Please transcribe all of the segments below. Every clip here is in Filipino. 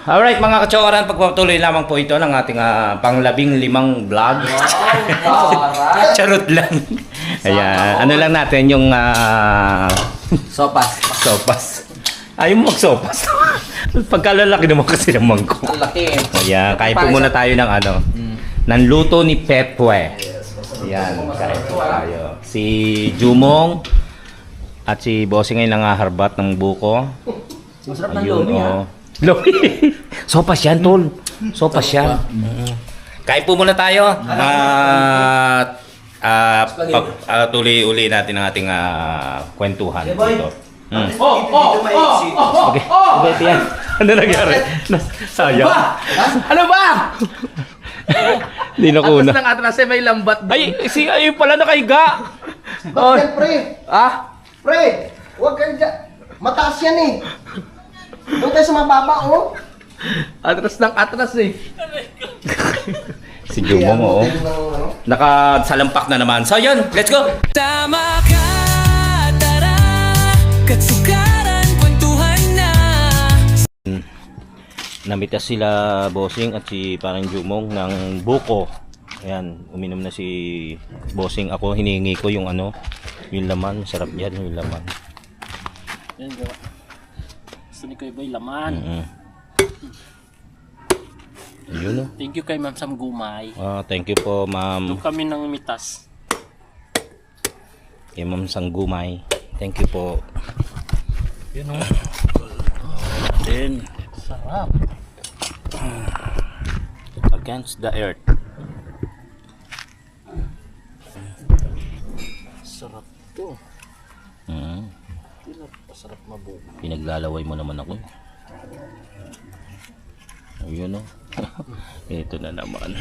Alright mga katsokaran, pagpatuloy lamang po ito ng ating pang-15 vlog. Charot lang. Ayan, ano lang natin yung Sopas. sopas. Ayaw mo mag-sopas. Pagkalalaki naman kasi ng mangkok. Ang laki eh. Ayan, kain po muna tayo ng ng luto ni Pepwe. Ayan, kain po tayo. Si Jumong at si Bossing ay nangaharbat ng buko. Masarap ng Ayun, lomi oh. Lomi. Sopas yan, tol. Sopas yan. Kain po muna tayo. Tuloy uli natin ang ating kwentuhan dito. Okay. Okay, yan. Ano nangyari? Sayang. Ano ba? Hindi na kuna. Atras ng atras eh, may lambat doon. Ay pala nakahiga. Bakit yan, pre? Ah? Pre, huwag kayo dyan. Mataas yan eh. Doon tayo sa mababa, oh. Atras ng atras eh. Si Jumong, oo. Nakasalampak na naman. So yun, let's go! Tama ka, tara, katsukaran, kwentuhan na. Namitas sila Bossing at si parang Jumong ng buko. Ayan, uminom na si Bossing. Ako hinihingi ko yung yung laman. Sarap yan yung laman. Yan ko. Gusto ni Kuya Boy laman. Yun, oh. Thank you kay Ma'am Sam Gumay. Thank you po, Ma'am. Doon kami nang mitas. Kay Ma'am Sanggumay. Thank you po. Yun, oh. Then, Sarap. against the earth. Sarap to. Sarap mabuo. Pinaglalaway mo naman ako. Ayun, oh. Ito na naman.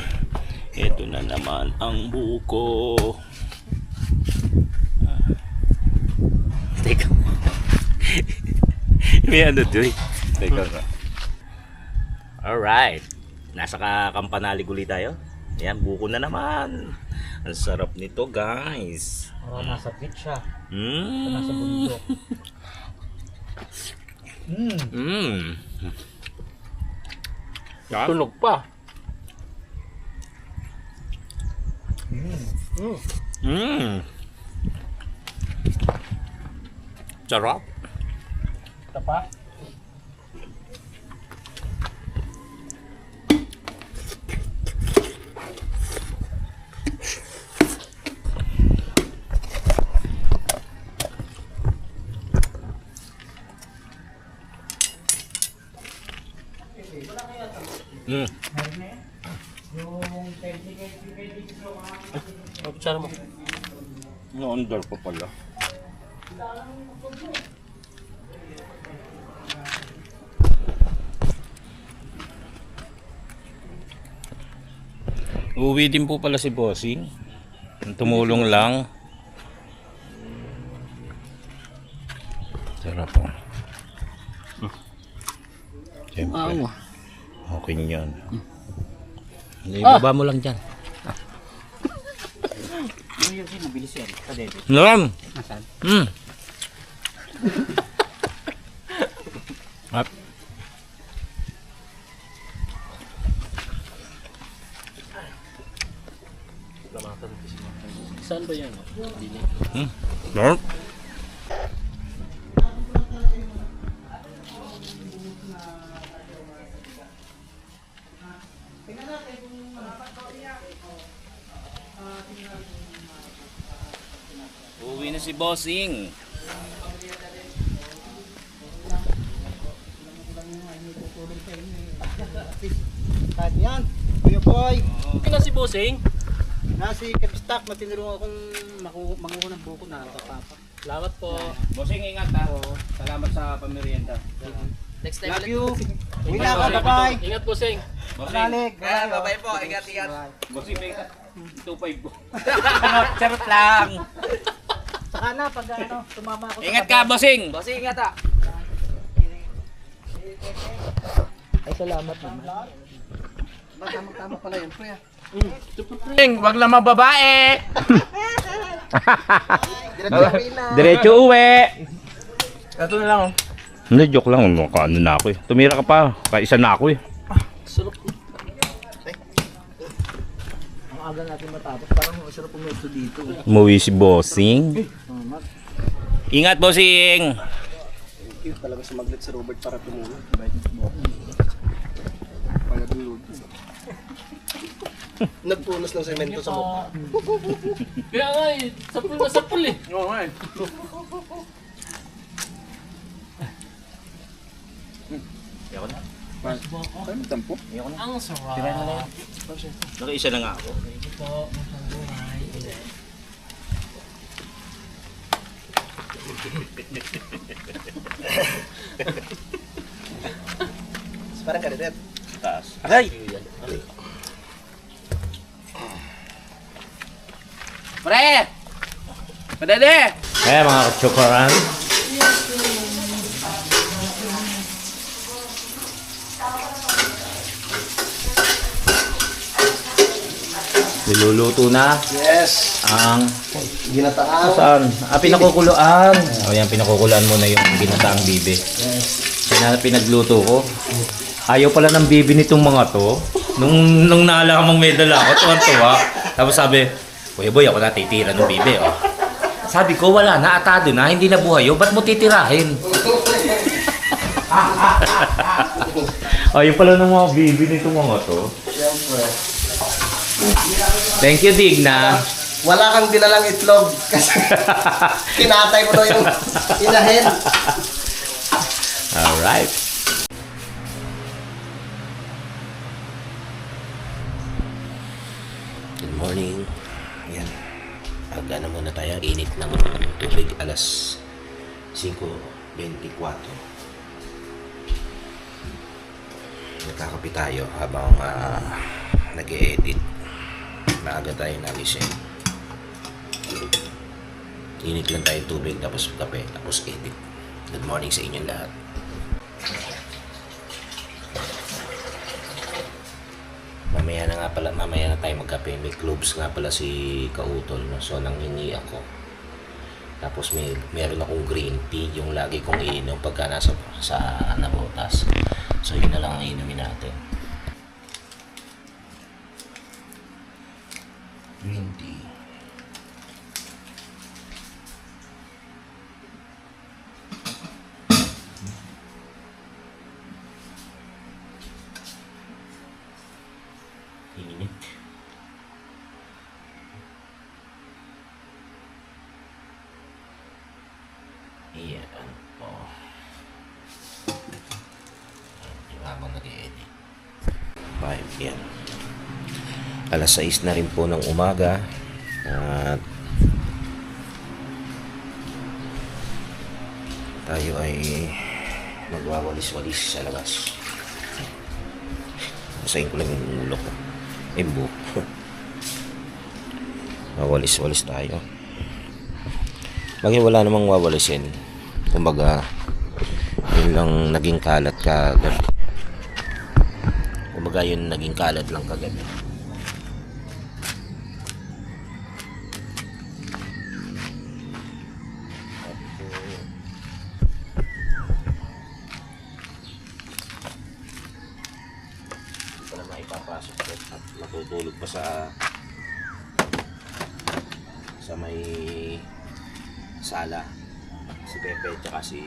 Ito na naman ang buko. Teka. May to eh. Teka ka. Alright. Nasa Kampanali Guli tayo. Ayan, buko na naman. Ang sarap nito, guys. Nasa beach siya. Nasa bundok. Tunog pa. Sarap. Ito pa. Kutsara mo. No-under pa pala. Uwi din po pala si Bossing. Tumulong lang. Sarap po. Siyempre. Okay yan. Ibaba mo lang dyan. Mabilis yan. Kadede. Naram! Nasaan? Up. Saan ba yan? Dili. Naram! Uwi na si Bossing. Kahit yan, Kuya Boy. Okay na si Bossing. Nasi Kepstak, matinuro akong manguha ng buko na kapapa. Salamat po. Bossing, ingat ha. Salamat sa pamerienda. Next time Love you. Uwi na ako, bye-bye. Ingat Bossing. Nalig. Bye-bye po. Ingat. Bossing, may 2.5 po. Charot lang. Saka na, pag tumama ako. Ingat ka, Bossing. Bossing, ingat ah. Ay, salamat naman. Tama pala yun, pre. Wag lang mga babae. Diretso uwi na. Diretso uwi. Ito na lang oh. Hindi, joke lang. Ano na ako eh. Tumira ka pa. Kaisa na ako eh. Sarap. Ang aga natin matapos. Parang masarap pumunta dito. Umuwi si Bossing. Ingat, Bossing! Talaga sumaglit si Robert para tumulong. Nagpunos ng semento sa mukha. Kaya nga eh. Sapul na sapul eh. Oo nga eh. Ang sarap. Nakaisa na nga ako. Ito, ang buhay. Parang karitet. Taas. Aray! Pre! Padede! Eh mga kachokaran. Niluluto na Yes. ang Ginataang. saan? Pinakukuluan. O yan, pinakukuluan mo na yung ginataang bibe. Yan na pinagluto ko. Ayaw pala ng bibe nitong mga to. Nung nalaman mong may dala ako, tuwan-tuwa. Tapos sabi, Kuya Boy, ako natitira ng bibe. Oh. Sabi ko, wala na, atado na, hindi na buhay yun. Ba't mo titirahin? Ayaw pala ng mga bibe nitong mga to. Siyempre. Thank you, Digna. Wala kang dinalang itlog kasi kinatay mo daw yung inahin. Alright. Good morning. Yan. Aga na muna tayo. Init ng tubig. Alas 5:24. Nagkakape tayo habang nag-e-edit. Maaga tayo nagising. Init lang tayo tubig, tapos kape, tapos edit. Good morning sa inyo lahat. Mamaya na tayo magkape. May clubs nga pala si Kautol, no? So nanghingi ako. Tapos meron akong green tea, yung lagi kong iinom pagka nasa sa nabotas. So yun na lang ang inumin natin. Green tea. Init. Iyan po. Yung habang nag-edit. 5 yan. Alas 6 na rin po ng umaga. At tayo ay magwawalis-walis sa labas. Basahin ko lang yung ulo ko. Buhok. Mawalis-walis tayo. Bagay wala namang wawalisin. Kumbaga, yun lang naging kalat kagabi. Kumbaga yun naging kalat lang kagabi. Ipapasok ko at matutulog pa sa may sala si Pepe at si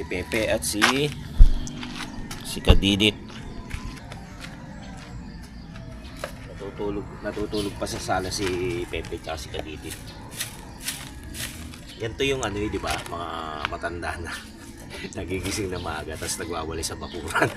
Pepe at si Kadidit. Natutulog pa sa sala si Pepe at si Kadidit. Yan to yung ano, di ba, mga matanda na nagigising na maaga tapos nagwawali sa bakuran.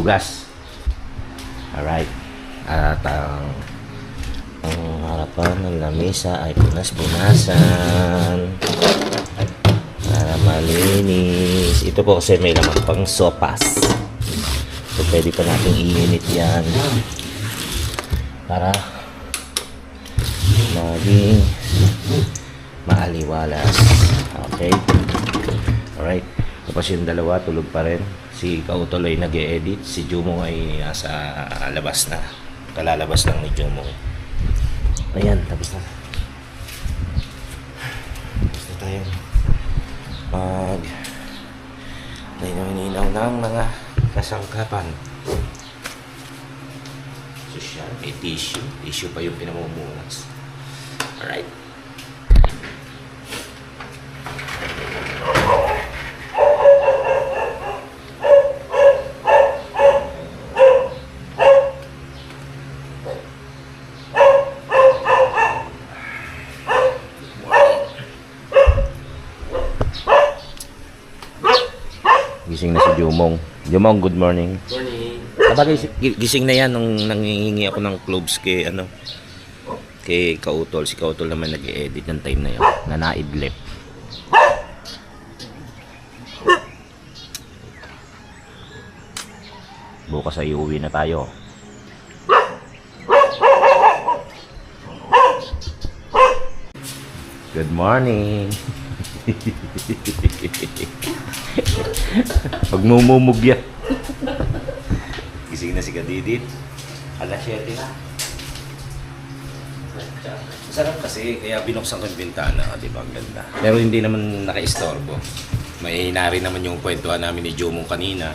hugas. Alright. At ang harapan ng lamesa ay punas-punasan para malinis. Ito po kasi may laman pang sopas. So pwede pa natin iinit yan para maging maaliwalas. Okay. Alright. Tapos yung dalawa tulog pa rin. Si Kautol ay nag-e-edit. Si Jumong ay nasa labas na. Kalalabas lang ni Jumong. Ayan, tapos na. Tapos na tayo ninaw ng mga kasangkapan. Social, may tissue. Tissue pa yung pinamumunas. Alright. Gising na si Jumong. Jumong, good morning. Morning. Kapag gising na yan nung nangingi ako ng cloves kay kay Kautol. Si Kautol naman nag-e-edit ng time na yun. Na naidlip. Bukas ay uuwi na tayo. Good morning. Pagmumumug yan. Gising na si Kadidit. Alas 7 na. Sarap kasi, kaya binuksan ko yung bintana, di ba? Ang ganda. Pero hindi naman naka-istorbo. May rin naman yung kwentuhan namin ni Jomong kanina.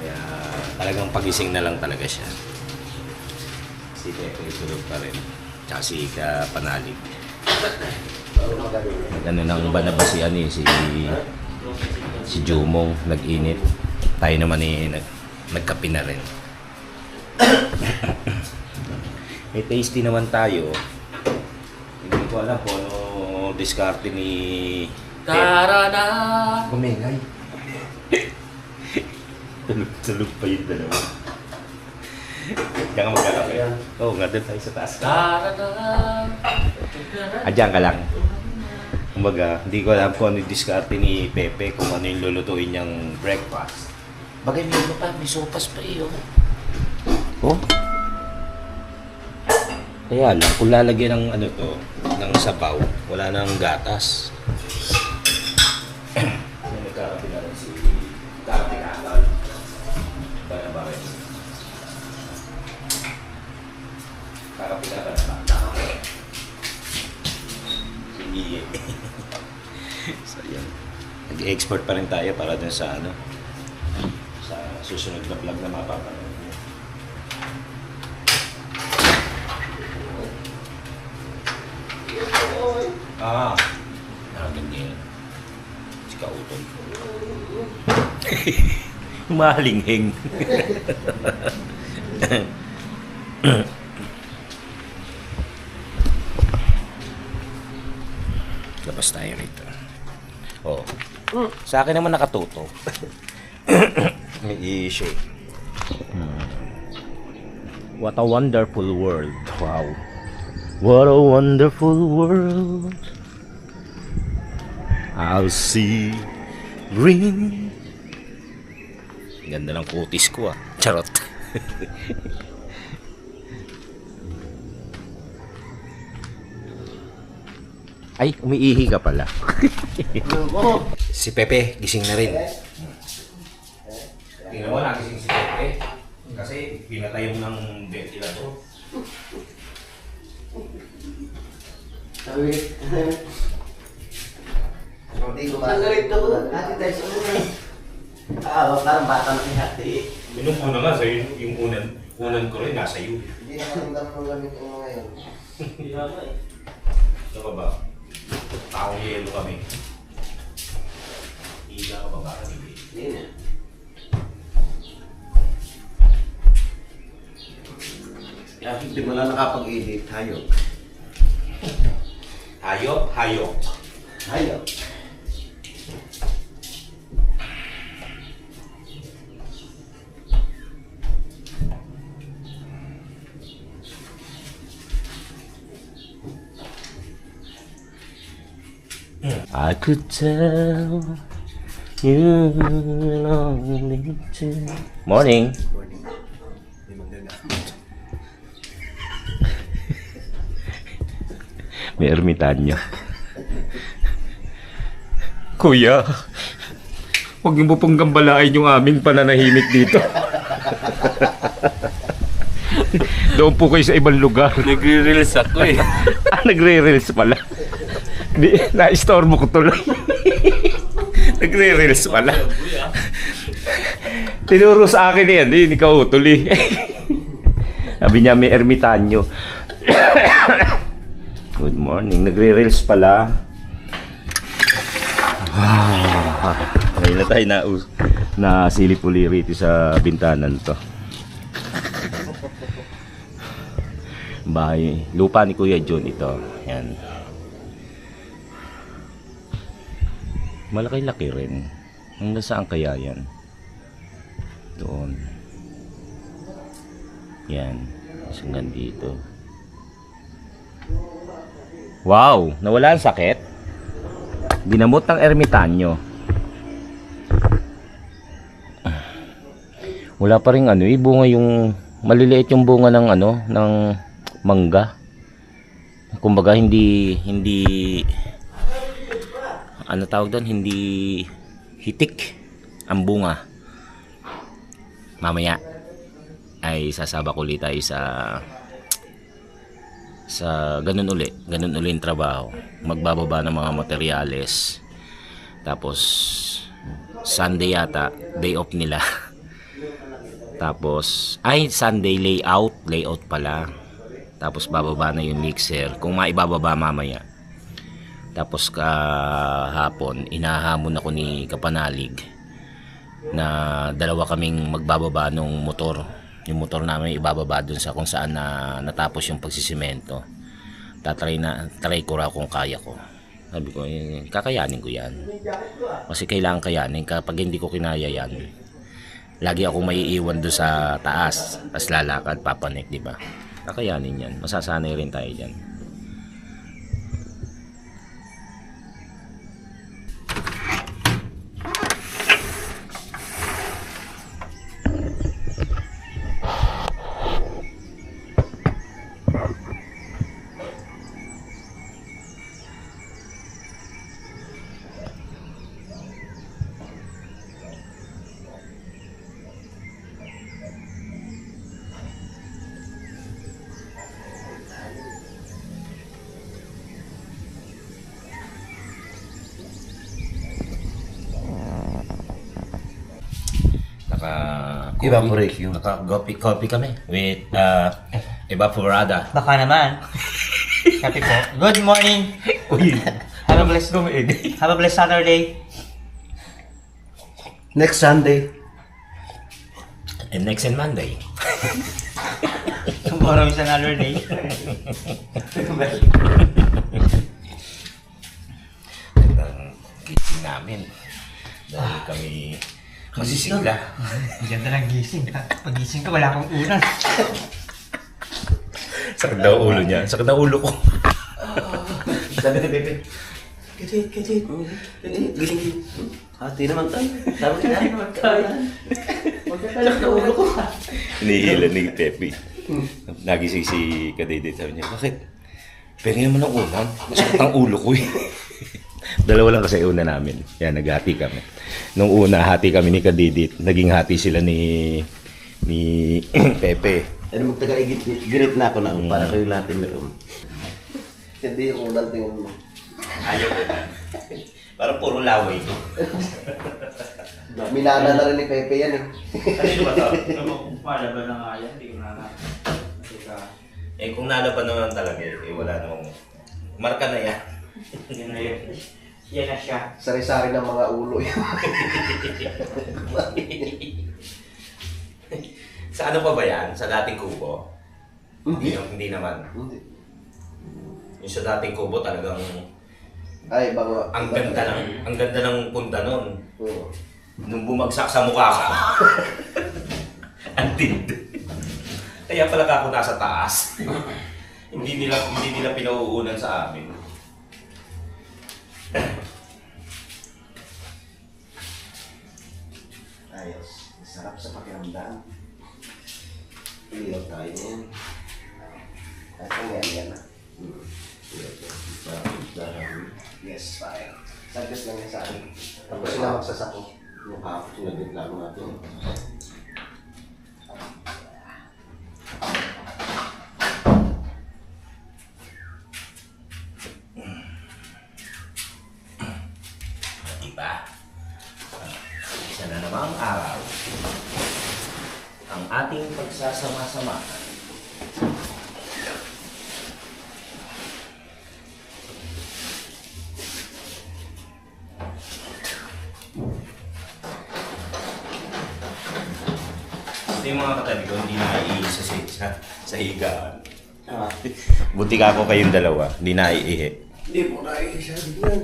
Kaya talagang pagising na lang talaga siya. Si Pepe tulog pa rin. Tsaka si Panalig. Ano nang banabasian eh, si Jomong nag-init. Tayo naman eh, nagkape na rin. May tasty naman tayo. Hindi ko alam kung ano diskarte ni Tarana! Kumengay. Tulog pa yung dalawa. Diyan ka magkakape. Oo, nga doon tayo sa taas. Tarana! Diyan ka lang. Kumbaga, hindi ko alam kung ano yung diskarte ni Pepe, kung ano yung lulutuin niyang breakfast. Bagay may sopas pa iyo. Oh? Kaya lang, kung lalagyan ng ano to, ng sabaw, wala nang gatas. Nagkakape na rin si Kapital. Bana ba rin? Kakape na ba na? Sige. So yun. Nag-export pa rin tayo para dun sa ano, sa susunod na vlog na mapapanood. Ganyan. Si Kautol. Malinghing. Labas tayo rito. Oh. Sa akin naman nakatuto. May i-shake. What a wonderful world. Wow. What a wonderful world. I'll see green. Ganda ng kutis ko ah. Charot. Ay, umiihi ka pala. Si Pepe, gising na rin. Tingnan mo, nagising si Pepe. Kasi pinatay mo ng ventilator. Hindi ko magalit ako. Ate tayo sa una. Parang bata na kihati. Yung una nga, sa'yo, yung unan ko rin, nasa iyo. Hindi naman ang gamit ko ngayon. Ito ka ba? Taong yelo kami. Higa ka ba ba? Hindi na. Kaya hindi mo na nakapag-edit. Hayop. Hayop, hayop. Hayop. I could tell you lonely too. Morning. May ermitanyo. Kuya, huwag niyo po pong gambalain yung aming pananahimik dito. Doon po kayo sa ibang lugar. Nagre-reels ako eh. Nagre-reels pala. Na-istorbo ko tuloy. Nagre-reels pala. Tinuro sa akin yan, hindi ka utuli. Sabi niya may ermitanyo. Good morning, nagre-reels pala. Ngayon na tayo na silip-uli rito sa bintanan to. Bahay, lupa ni Kuya John ito. Yan. Malaki-laki rin. Hanggang saan kaya yan? Doon. Yan. Hanggang dito. Wow! Nawala ang sakit? Ginamot ng ermitanyo. Wala pa rin bunga yung maliliit yung bunga ng ng mangga. Kumbaga hindi tawag doon, hindi hitik ang bunga. Mamaya ay sasabak ulit tayo sa ganun uli yung trabaho. Magbababa ng mga materyales. Tapos Sunday yata day off nila. Tapos Sunday layout pala. Tapos bababa na yung mixer kung maibababa mamaya. Tapos kahapon inahamon ako ni Kapanalig na dalawa kaming magbababa nung motor. Yung motor namin ibababa dun sa kung saan na natapos yung pagsisimento. Try ko raw kung kaya ko. Sabi ko, kakayanin ko yan. Kasi kailangan kayanin. Kapag hindi ko kinaya yan, lagi ako maiiwan doon sa taas. Tapos lalakad, papanik, di ba? Kakayanin yan. Masasanay rin tayo dyan. Naka-coffee kami with evaporada. Baka naman. Happy po. Good morning. Have a blessed Have a blessed Saturday. Next Sunday. And next and Monday. Tomorrow is another day. Gising namin. Dahil kami masisigla. Ganda ng gising. Pag-gising ka, wala akong unan. Sakit daw ulo niya. Sakit daw ulo ko. Sabi ni Bebe, Kajit. Gising. Hati naman tayo. Sabi naman tayo. Magkakalak na ulo ko. Hinihila ni Pepe. Nagising si Kadede. Sabi niya, bakit? Pwede naman ang ulan. Masakit ang ulo ko eh. Dalawa lang kasi una namin. Yan, naghati kami. Nung una, hati kami ni Kadidit. Naging hati sila ni Pepe. Ano magtaga-ginit na ako na para kayo natin meron. Hindi yung ulan tingin mo. Ayaw ko na. Parang puro laway ko. Minana na rin ni Pepe yan eh. Ano ba ito? Malaban na nga yan. Hindi ko na Eh kung nalaban naman talaga, wala namang marka na yan. Yan na yun. Yan na siya. Sari-sari ng mga ulo yan. Sa ano pa ba yan? Sa dating kubo? Hindi naman. Yung sa dating kubo talagang Ay, bago. ang ganda ng punta nun. Oo. Nung bumagsak sa mukha ko. Ang tindi. Kaya pala ako nasa taas. hindi nila pinauunan sa amin. lang. Ilaw tayo yan. At ang yan na. Yes, fire. Sagdas lang yan sa akin. Tapos sila magsasako. Yung kapos yung nagreklamo natin. Diba? Isa na namang araw. Ang ating pagsasama-sama. Ito yung mga katabi ko, hindi naiihi sa higaan. Buti ka ako kayong dalawa, hindi naiihi. Hindi mo na isabi yan.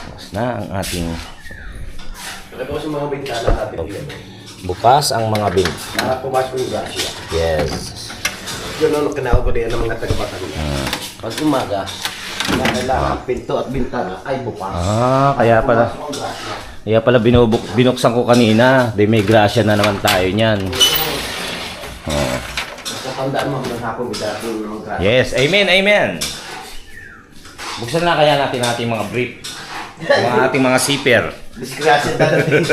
Tapos na ang ating Talaga ko sa mga bintana natin dito. bukas ang mga bin. Para pumasok yung grasya. Yes. Yun ang kinakaw ko din ng mga taga-Batangas. Pag umaga, kailangan pinto at bintana ay bukas. Ah, kaya pala. Pumasok ang grasya. Kaya pala binuksan ko kanina. Di may grasya na naman tayo niyan. Oh. Basta tandaan mo hanggang hapon bigla yung mga grasya. Yes, amen, amen. Buksan na kaya natin ating mga brief. Mga ating mga zipper. Disgrasya dadating.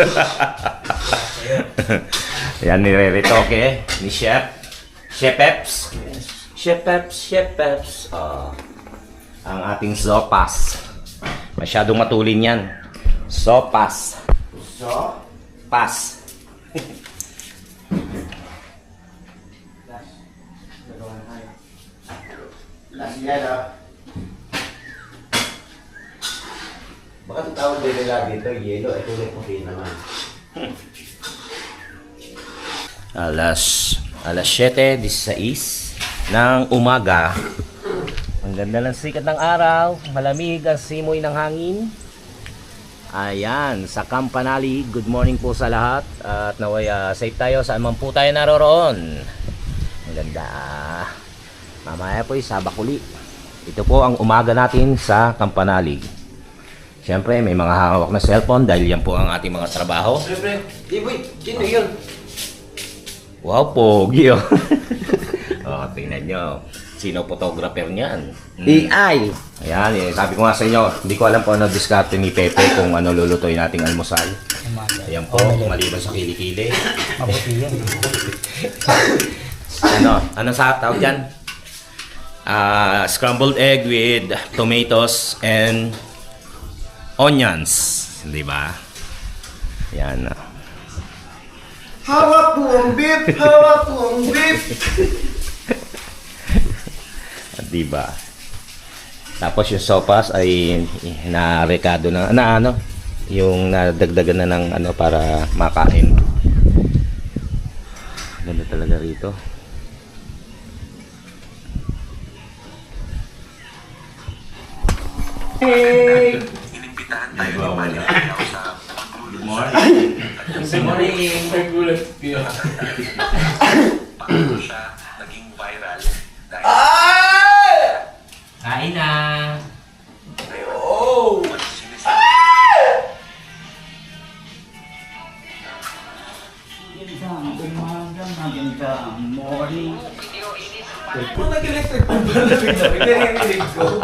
Yan, nire-retoke ni Chef. Chef Peps. Chef Peps, Chef Peps. Ang ating sopas. Masyadong matulin yan. Sopas. So, Pas. last yan ah. Baka tawag din nila dito, yelo, ito ulit puti naman. Alas 7:16 ng umaga. Ang ganda ng sikat ng araw, malamig ang simoy ng hangin. Ayan, sa Campanali, good morning po sa lahat. At naway safe tayo saan man po tayo naroroon. Ang ganda. Mamaya po sa Bakuli. Ito po ang umaga natin sa Campanali. Siyempre, may mga hawak na cellphone dahil yan po ang ating mga trabaho. Siyempre, Iboy, sino yun? Wow, pogi oh. Oh, tingnan nyo. Sino photographer niyan? AI. Ayan, sabi ko nga sa inyo, hindi ko alam kung ano diskarte ni Pepe kung ano lulutuin nating almusal. Ayan po, maliban sa kilikili. Mabuti yan. Ano sa tawag dyan? Scrambled egg with tomatoes and onions. Di ba? Yan. Hawak po ang beef! Hawak po ang beef! Di ba? Tapos yung sopas ay na-rekado na ano, yung nadagdagan na ng ano para makain. Ganda talaga rito. Hey! Good morning. Good morning. Nagulat kayo. Kain na. Magandang morning. Kung nag-electric pa ba narinig ko?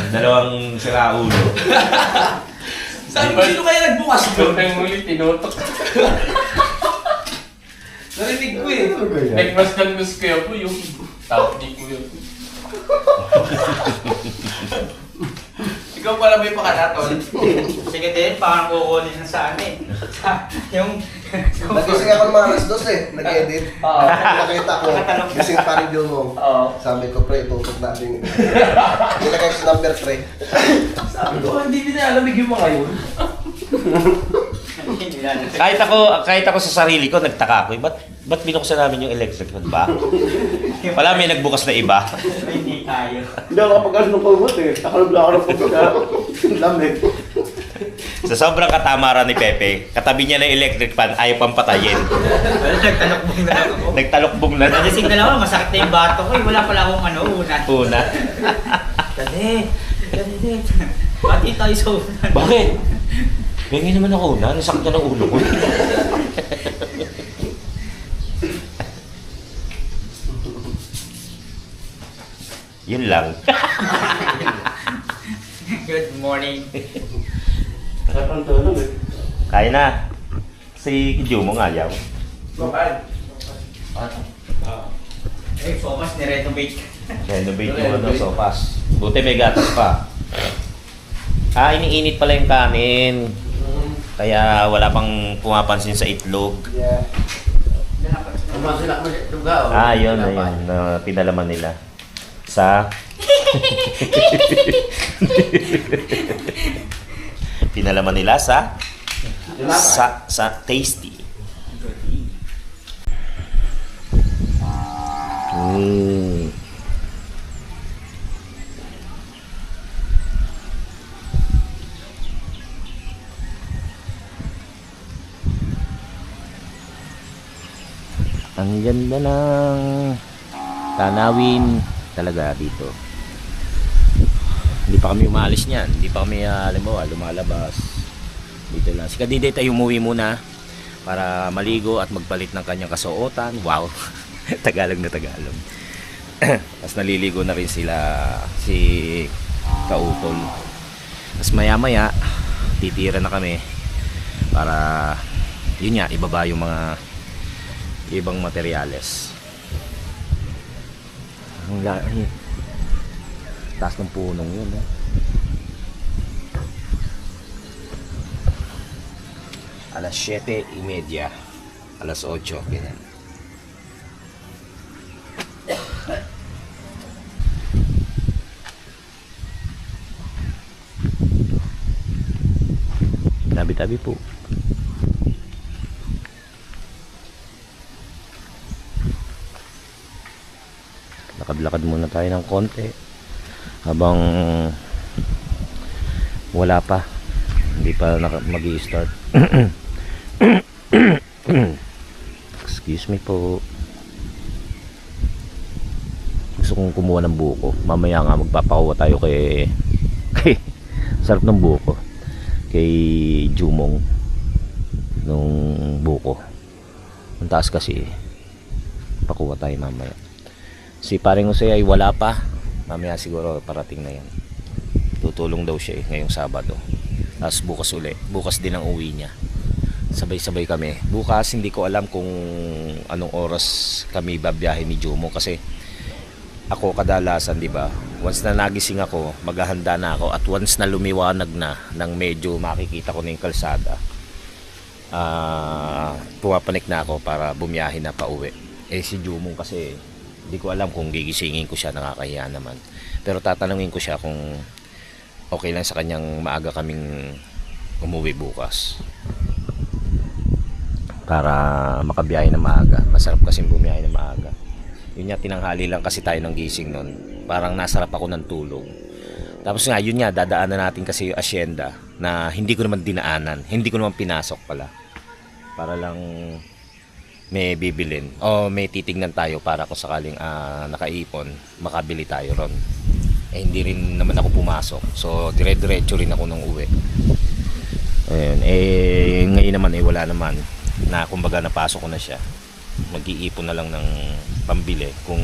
Dalawang siraulo. Saan ba? Sino kaya nagbukas doon? Ang muli, tinotok. Narinig ko eh. Nagmasdan-mas kayo po yung tawag ni Kuya. Ikaw pala may pakalaton. Sige din, parang kukunin na sa amin. Yung... Nagising ako ng mga alas 2 eh. Nag-edit. Oo. Nakita ko. Nakatanong ka. Gising pa rin yung mo. Oo. Sabi ko, pre, itutok natin. Nilagay sa number, pre. Sabi ko, hindi alamig yung mga yun. Kahit ako sa sarili ko, nagtaka ako. Ba't binuksan namin yung electric fan ba? Wala, may nagbukas na iba. Hindi tayo. Hindi ako kapag ng pagmut eh. Nakalabla ako ng pagmut. Lamig. Sa sobrang katamaran ni Pepe, katabi niya ng electric fan, ayaw pang patayin. Nagtanok mo na ako. Nagtalokbong na. Nagising na naman, masakit na yung bato ko. Wala pala akong una. Una. Dali. Pati tayo sa una. Bakit? Bengi naman ako una. Nasakit na ng ulo ko. Yun lang. Good morning. Sarap ang tulog eh. Kaya na. Si Kidyo mo nga yaw. Focus ni-renovate. Renovate yung sopas. Buti may gatas pa. Iniinit pala yung kanin. Kaya wala pang pumapansin sa itlog. Masila mo siya tuga. Yun. Pinalaman nila. Sa... Pinalaman nila sa... Sa tasty. Ang ganda ng tanawin talaga dito. Hindi pa kami umaalis niyan. Hindi pa kami lumalabas. Dito lang. Si Kadide tayo umuwi muna para maligo at magpalit ng kanyang kasuotan. Wow. Tagalog na Tagalog. Tapos naliligo na rin sila si Kautol. Tapos maya maya titira na kami para yun nga ibaba yung mga ibang materyales. Ang taas ng punong yun Alas 7:30, alas 8 ganyan. Tabi-tabi po. Lakad-lakad muna tayo ng konti habang wala pa, hindi pa mag-i-start. Excuse me po. Gusto kong kumuha ng buko. Mamaya nga magpapakuha tayo kay sarap ng buko kay Jumong nung buko. Ang taas kasi. Pakuha tayo mamaya. Si paring Jose ay wala pa. Mamaya siguro parating na yan. Tutulong daw siya ngayong Sabado. Tapos bukas uli. Bukas din ang uwi niya. Sabay-sabay kami. Bukas hindi ko alam kung anong oras kami babiyahe ni Jumo. Kasi ako kadalasan, di ba? Once na nagising ako, maghahanda na ako. At once na lumiwanag na nang medyo makikita ko na yung kalsada, pumapanik na ako para bumiyahe na pa uwi. Si Jumong kasi hindi ko alam kung gigisingin ko siya, nakakahiya naman. Pero tatanungin ko siya kung okay lang sa kanyang maaga kaming umuwi bukas. Para makabiyahe na maaga. Masarap kasi bumiyahe na maaga. Yun nga, tinanghali lang kasi tayo ng gising nun. Parang nasarap ako ng tulog. Tapos nga, yun nga, dadaanan natin kasi yung asyenda na hindi ko naman dinaanan. Hindi ko naman pinasok pala. Para lang may bibilin o may titignan tayo para kung sakaling nakaipon, makabili tayo ron. Hindi rin naman ako pumasok, so dire-diretso rin ako nung uwi. Ayun, ngayon naman wala naman na, kumbaga napasok ko na siya. Mag-iipon na lang ng pambili kung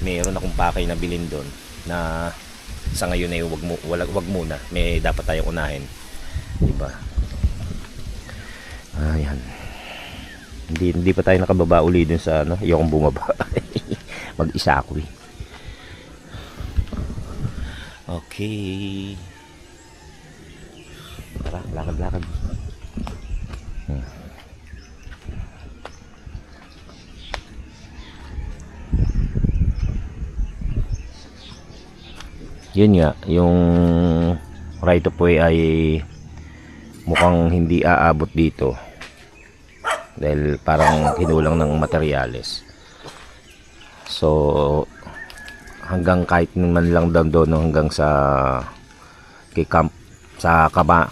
mayroon akong pakay na bilhin doon na sa ngayon ay wag muna, may dapat tayong unahin, diba? Ayan. Hindi pa tayo nakababa uli dun sa ayokong bumaba. Mag-isa ako eh. Okay. Tara, lakad-lakad. Yun nga, yung right of way ay mukhang hindi aabot dito. Dahil parang kinulang ng materyales. So hanggang kahit naman lang doon hanggang sa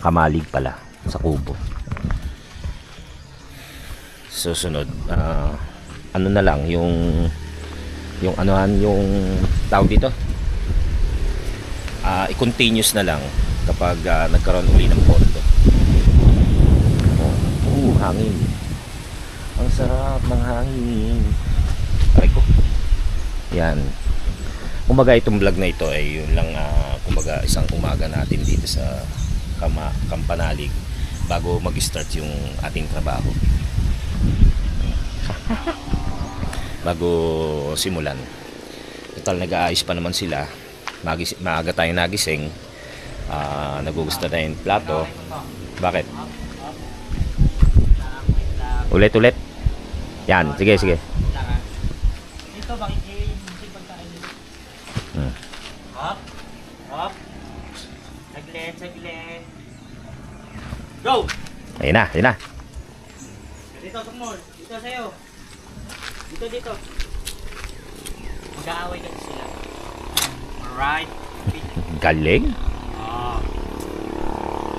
Kamalig pala, sa Kubo. Susunod ano na lang yung anuhan yung tawag dito, i-continuous na lang kapag nagkaroon uli ng pondo. Hangin, ang sarap ng hangin. Aray ko. Yan, kumbaga itong vlog na ito ay yun lang, kumbaga isang umaga natin dito sa Kampanalig bago mag-start yung ating trabaho. Bago simulan. Total nag-aayos pa naman sila. Maaga tayong nagising. Nagugusto na yung plato. Bakit? Ulit. Yan, sige. Dito, bakit hindi pagkain dito? Hop. Saglit. Go! Ayun na. Dito, Tukmol. Dito sa'yo. Dito. Mag-aaway kasi sila. Alright. Galing.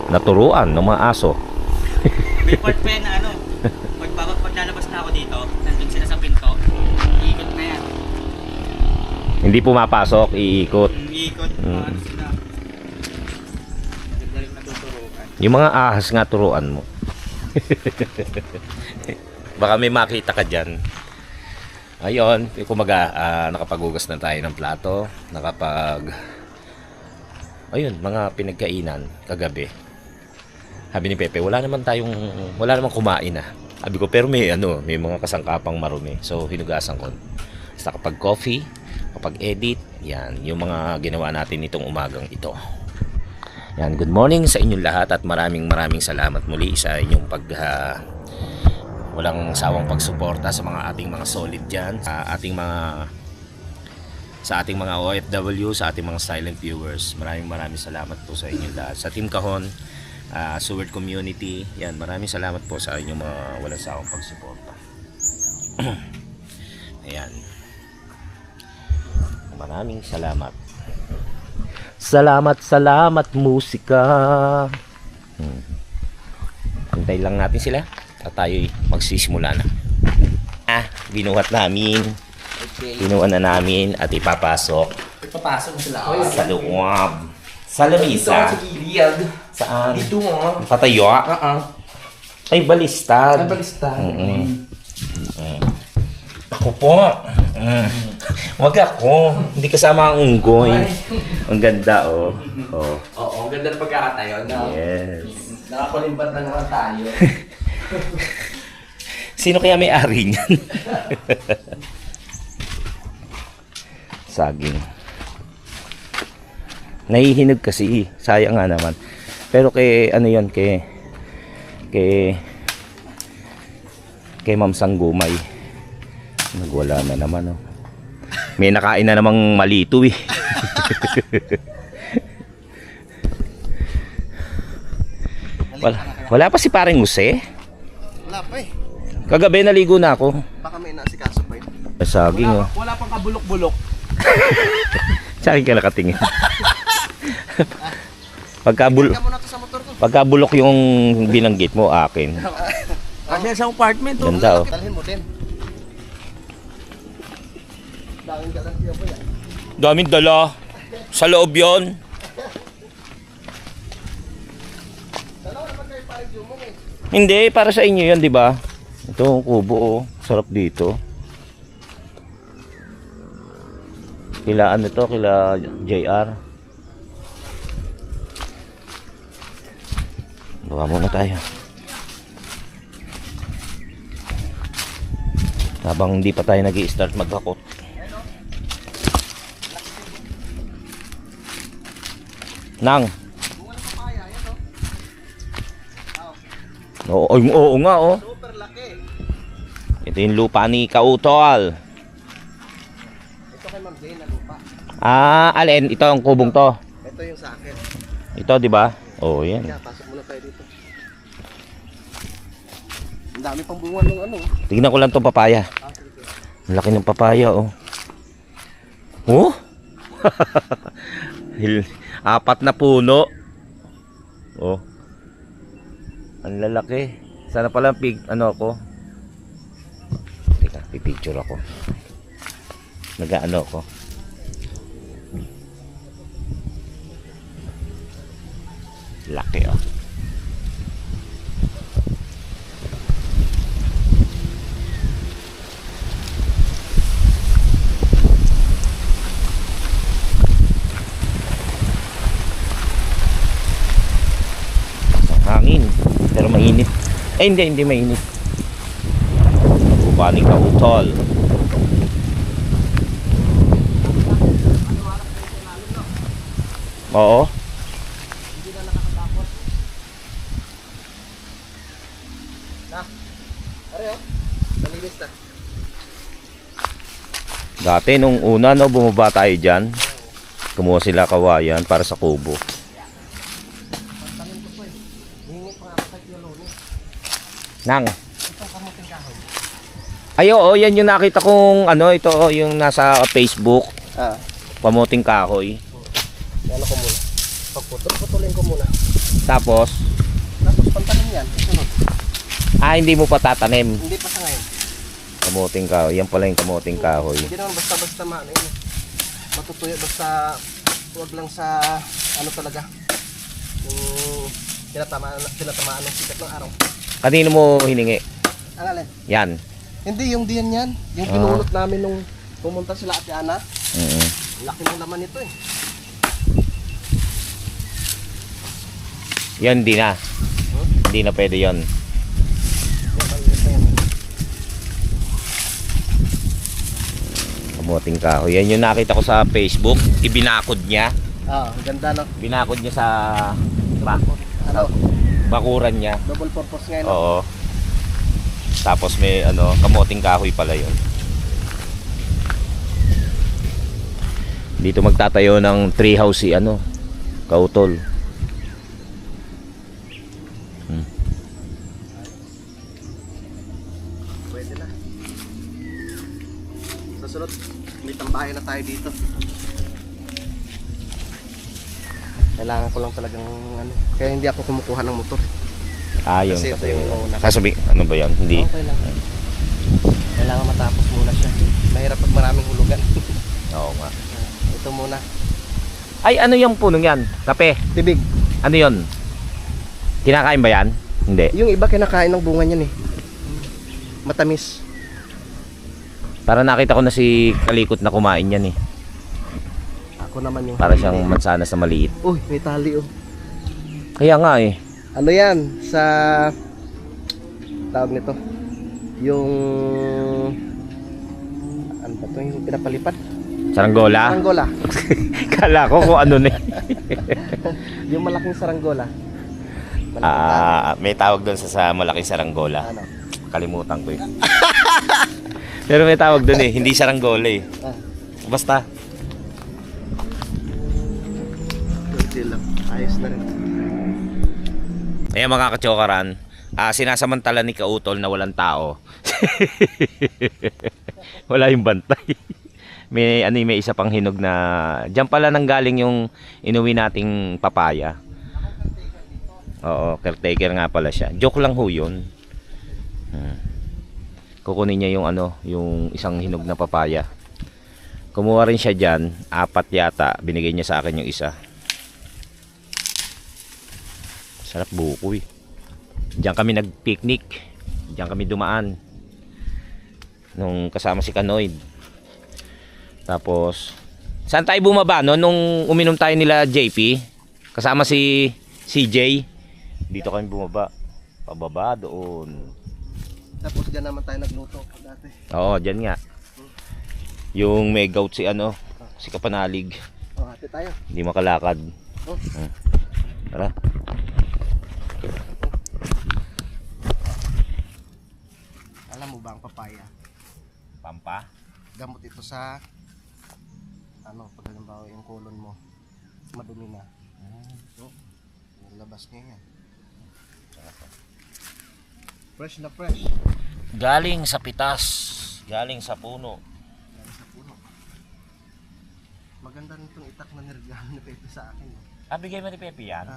Naturuan ng mga aso. May part pa yan na ano. Paglalabas na ako dito, nandun sila sa pinto. Iikot na yan. Hindi pumapasok, iikot. Iikot. Ano sila. Nagdaling natuturukan. Yung mga ahas nga turuan mo. Baka may makita ka dyan. Ayun, kumaga, nakapaghugas na tayo ng plato. Ayun, mga pinagkainan kagabi. Sabi ni Pepe, wala naman kumain ah. Sabi ko, pero may mga kasangkapang marumi. So, hinugasan ko. Basta kapag coffee, kapag edit, yan, yung mga ginawa natin itong umagang ito. Yan, good morning sa inyong lahat at maraming salamat muli sa inyong walang sawang pagsuporta sa ating mga solid dyan, sa ating mga OFW, sa ating mga silent viewers. Maraming salamat po sa inyong lahat. Sa Team Kahon, Seward Community, yan, maraming salamat po sa inyong mga walang sawang pagsuporta. Ayan. Maraming salamat. Salamat musika. Hintay lang natin sila at tayo'y magsisimula na. Binuhat namin. Binuhat na namin at ipapasok Ipapasok mo sila. sa loob. Sa lamisa. Sa gilid. Saan? Dito mo. Patayo. Ay, balistad. Ay, balistad. Ako po. Wag ako. Hindi kasama ang unggoy. Ang ganda, oh. Oo, ang ganda ng pagkakatayo. No? Yes. Nakakulimbat na naman tayo. Sino kaya may-ari niyan? Saging. Nahihinog kasi. Sayang nga naman. Pero kay Ma'am Sanggumay. Nagwala na naman, oh. May nakain na namang malito, eh. Wala pa si paring Jose. Wala pa eh. Kagabi naligo na ako. Baka may nasikaso pa yun. Saging, oh. Wala pang kabulok-bulok. Sa akin ka nakatingin. Kaya mo na to sa motor ko. Pagkabulok yung binanggit mo, akin. Kasi sa apartment. Ganda, oh. Dalhin mo din. Daming galang siya po yan. Daming dala. Sa loob yun. Hindi, para sa inyo yan, di ba? Ito, kubo, oh. Sarap dito. Kila JR. Gawa muna tayo. Habang hindi pa tayo nag-i-start maghakot. Nang. Oo nga, oh. Super laki. Ito yung lupa ni Kautol. Ito kay Ma'am Jane na lupa. Alin? Ito ang kubong to. Ito yung sa akin. Ito, di ba? Oo, yan. Kaya pasok muna tayo dito. Ang dami pang bunga nung ano. Tignan ko lang tong papaya. Ang laki ng papaya, oh. Oh? 4 na puno. Oh. Ang lalaki. Sana pala ako. Teka Pipicture ako. Nag-ano ako. Laki oh. Hangin, pero mainit. Hindi mainit. Bani ka utol. Oo. Dati nung una no, bumaba tayo dyan. Kumuha sila kawayan para sa kubo. Nang. Ay oo, yan yung nakita kong ano, ito yung nasa Facebook. Pamuting kahoy. Ano ko muna? Putulin ko muna. Tapos, Pantanim yan. Sunod. hindi mo pa tatanim. Hindi pa sa ngayon. Kamuting kahoy. Yan pala yung kamuting kahoy. Hindi naman basta-basta maano yun. Matutuyo basta huwag lang sa ano talaga. Yung tinatamaan ng sikat ng araw. Kanino mo hiningi? Ang alin? Yan. Hindi, yung diyan yan. Yung pinulot namin nung pumunta sila Ate Ana. Laki ng laman nito eh. Yan di na. Hindi na pwede yon. Kamuting kahoy. Yan yung nakita ko sa Facebook. Ibinakod niya. Ang ganda no. Binakod niya sa Ano? bakuran niya. Double purpose ngayon. Oo. Tapos may ano, kamuting kahoy pala yun. Dito magtatayo ng tree house si ano, Kautol. Pwede na. Sa sunod, may tambahay na tayo dito. Kailangan ko lang talagang ano. Kaya hindi ako kumukuha ng motor. Yung Kasi ito yung una. sasabi, ano ba yan? Hindi. Okay lang. Kailangan matapos muna siya. Mahirap pag maraming hulugan. Oo nga. Ito muna. Ay, ano yung punong yan? Kape. Tibig. Ano yon? Kinakain ba yan? Hindi. Yung iba kinakain ng bunga niyan eh. Matamis. Para nakita ko na si Kalikot na kumain yan eh. Ako naman yung Para siyang mansanas na maliit. Uy, may tali oh. Kaya nga eh. Ano yan? Sa tawag nito. Yung ano ba ito? Yung pinapalipad? Saranggola? Saranggola. Kala ko kung ano na eh. Yung malaking saranggola. May tawag doon sa malaking saranggola. Ano? Kalimutan ko eh. Pero may tawag doon eh. Hindi saranggola eh. Basta. Kunti lang. Ayos na rin. Ayan mga kachokaran. Sinasamantala ni Kautol na walang tao. Wala yung bantay. May isa pang hinog na diyan pala nanggaling yung inuwi nating papaya. Oo, caretaker nga pala siya. Joke lang ho yun. Kukunin niya yung yung isang hinog na papaya. Kumuha rin siya diyan, 4 yata. Binigay niya sa akin yung isa. Sarap buko eh. Diyan kami nag-picnic. Diyan kami dumaan. Nung kasama si Kanoid. Tapos, saan tayo bumaba no? Nung uminom tayo nila JP, kasama si CJ, dito kami bumaba. Pababa doon. Tapos dyan naman tayo nagluto dati. Oo, dyan nga. Yung may gout si si Kapanalig. Hati tayo. Hindi makalakad. Tara. Alam mo ba ang papaya? Pampa? Gamot ito sa pag halimbawa yung colon mo madumi na. Yung labas niya yan. Fresh na fresh. Galing sa pitas. Galing sa puno. Yan sa puno. Maganda rin itong itak na niregalo ni Pepe sa akin. Bigay mo ni Pepe yan?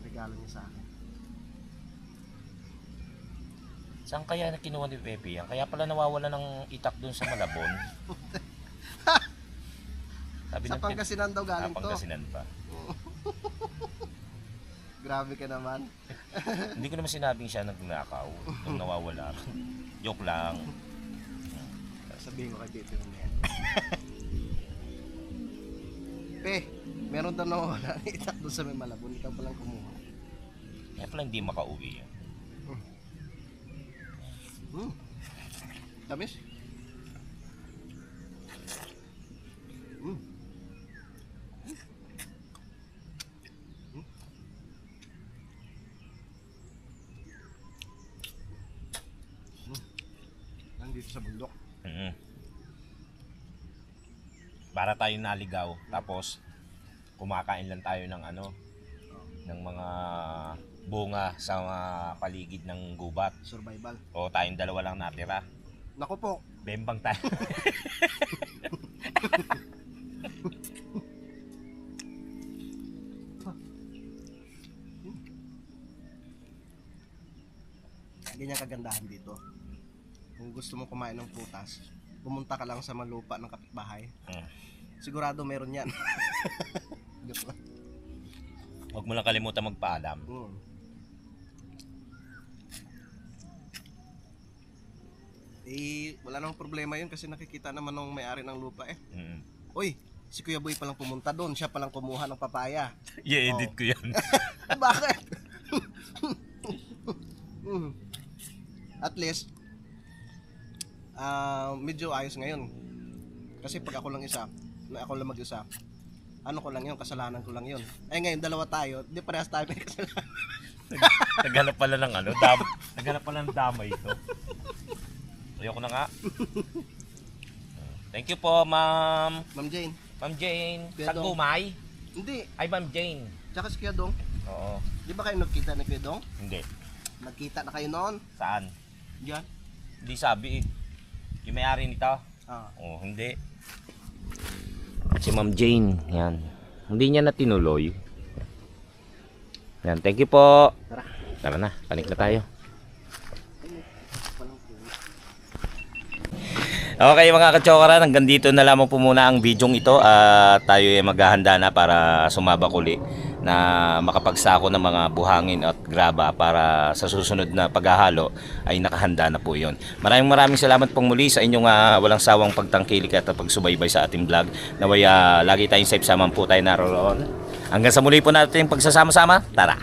Regalo niya sa akin. Saan kaya na kinuha ni Pepe yan? Kaya pala nawawala ng itak doon sa Malabon. Sabi Sa ng Pangasinan daw galing to. Pangasinan pa. Grabe ka naman. Hindi ko naman sinabing siya nagnakaw nung nawawala. Joke lang. Sabihin ko kay Tito mamaya. Pe, meron daw nawawala ng itak doon sa may Malabon. Ikaw palang kumuha. Kaya pala hindi makauwi yan. Tamis? Nandito sa bundok. Para tayo naligaw, tapos kumakain lang tayo ng ng mga bunga sa paligid ng gubat. Survival. O tayong dalawa lang natira. Naku po. Bembang tayo. Ganyan kagandahan dito. Kung gusto mo kumain ng putas, pumunta ka lang sa malupa ng kapitbahay. Sigurado meron yan. Joke lang. Huwag mo lang kalimutan magpaalam. Wala namang problema yun kasi nakikita naman ng may-ari ng lupa eh. Uy, si Kuya Boy palang pumunta doon, siya palang kumuha ng papaya. I-edit ko yan. Bakit? At least, medyo ayos ngayon. Kasi pag ako lang mag-isa, ano ko lang yun, kasalanan ko lang yun. Ay ngayon, dalawa tayo, di parehas tayo may kasalanan. Naghanap pala ng naghanap pala ng damay ito. Ayoko na nga. Thank you po, Ma'am. Ma'am Jane. Ma'am Jane. Kuya Sa Dong. Gumay? Hindi, Ay, Ma'am Jane. tsaka si Kuya Dong. Oo. Di ba kayo nagkita ni Kuya Dong? Hindi. Nagkita na kayo noon? Saan? Diyan? Hindi sabi eh. Yung may-ari nito? Ah. Hindi. Si Ma'am Jane. Yan. Hindi niya na tinuloy. Yan. Thank you po. Tara na. Panik na tayo. Okay mga katsokara, hanggang dito na lamang po muna ang bidyong ito at tayo ay maghahanda na para sumabak uli na makapagsako ng mga buhangin at graba para sa susunod na paghahalo ay nakahanda na po yon. Maraming salamat pong muli sa inyong walang sawang pagtangkilik at pagsubaybay sa ating vlog. Naway lagi tayong safe, sama po tayo naroon. Hanggang sa muli po natin pagsasama-sama. Tara!